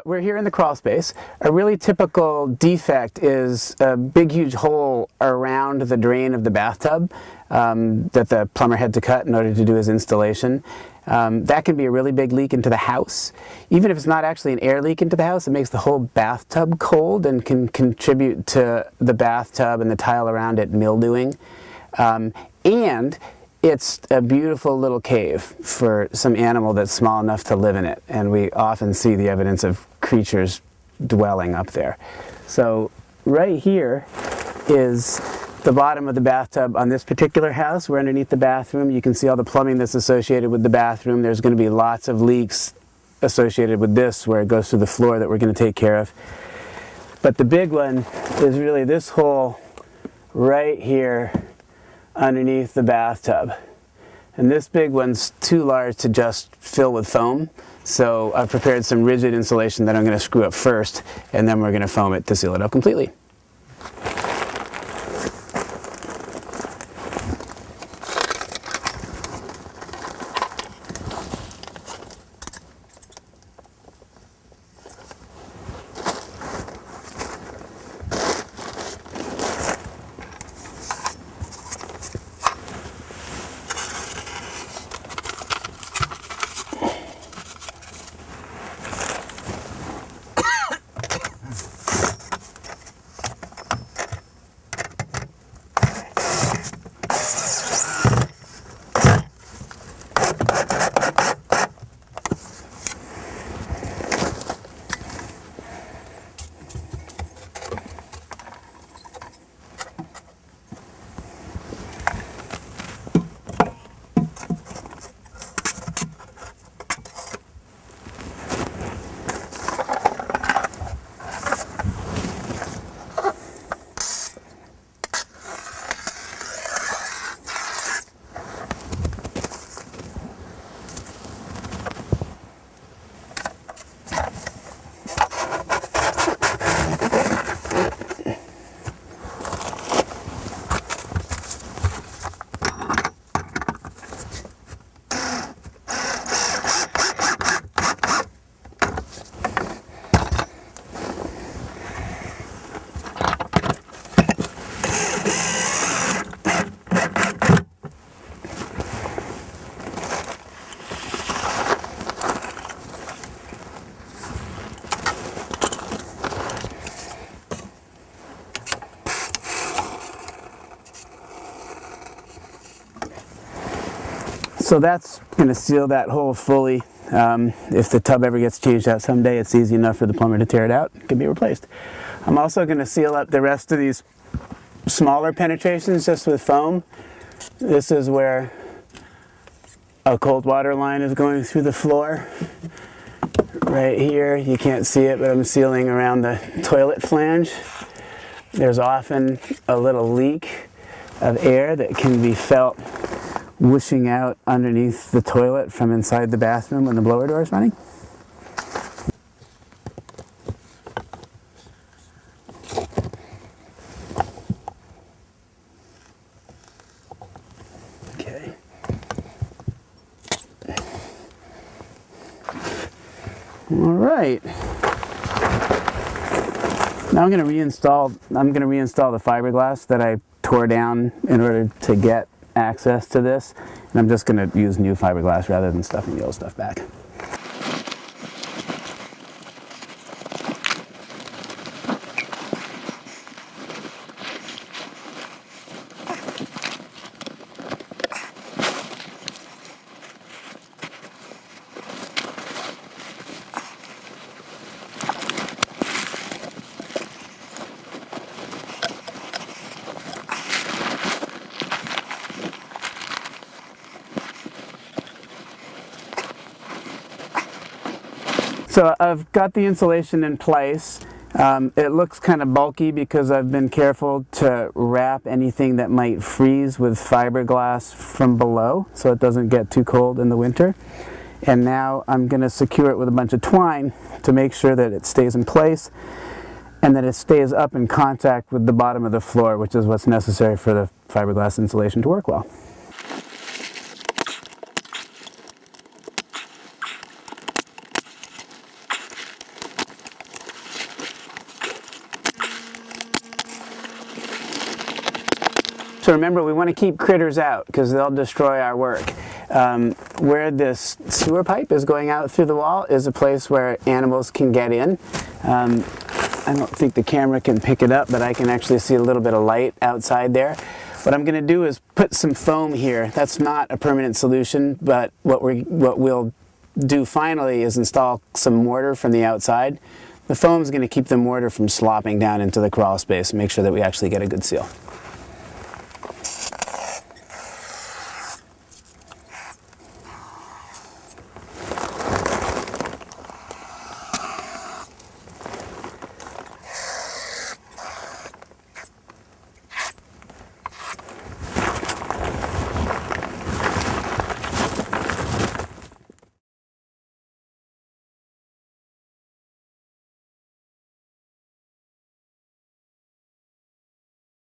we're here in the crawl space. A really typical defect is a big huge hole around the drain of the bathtub that the plumber had to cut in order to do his installation. That can be a really big leak into the house. Even if it's not actually an air leak into the house, it makes the whole bathtub cold and can contribute to the bathtub and the tile around it mildewing. And it's a beautiful little cave for some animal that's small enough to live in it, and we often see the evidence of creatures dwelling up there. So right here is the bottom of the bathtub on this particular house. We're underneath the bathroom. You can see all the plumbing that's associated with the bathroom. There's going to be lots of leaks associated with this where it goes through the floor that we're going to take care of. But the big one is really this hole right here underneath the bathtub. And this big one's too large to just fill with foam, so I've prepared some rigid insulation that I'm going to screw up first, and then we're going to foam it to seal it up completely. So that's going to seal that hole fully. If the tub ever gets changed out someday, it's easy enough for the plumber to tear it out. It can be replaced. I'm also going to seal up the rest of these smaller penetrations just with foam. This is where a cold water line is going through the floor. Right here, you can't see it, but I'm sealing around the toilet flange. There's often a little leak of air that can be felt whooshing out underneath the toilet from inside the bathroom when the blower door is running. Okay. All right. Now I'm going to reinstall the fiberglass that I tore down in order to get access to this, and I'm just going to use new fiberglass rather than stuffing the old stuff back. So I've got the insulation in place. It looks kind of bulky because I've been careful to wrap anything that might freeze with fiberglass from below so it doesn't get too cold in the winter. And now I'm going to secure it with a bunch of twine to make sure that it stays in place and that it stays up in contact with the bottom of the floor, which is what's necessary for the fiberglass insulation to work well. So remember, we want to keep critters out because they'll destroy our work. Where this sewer pipe is going out through the wall is a place where animals can get in. I don't think the camera can pick it up, but I can actually see a little bit of light outside there. What I'm going to do is put some foam here. That's not a permanent solution, but what we'll do finally is install some mortar from the outside. The foam is going to keep the mortar from slopping down into the crawl space and make sure that we actually get a good seal.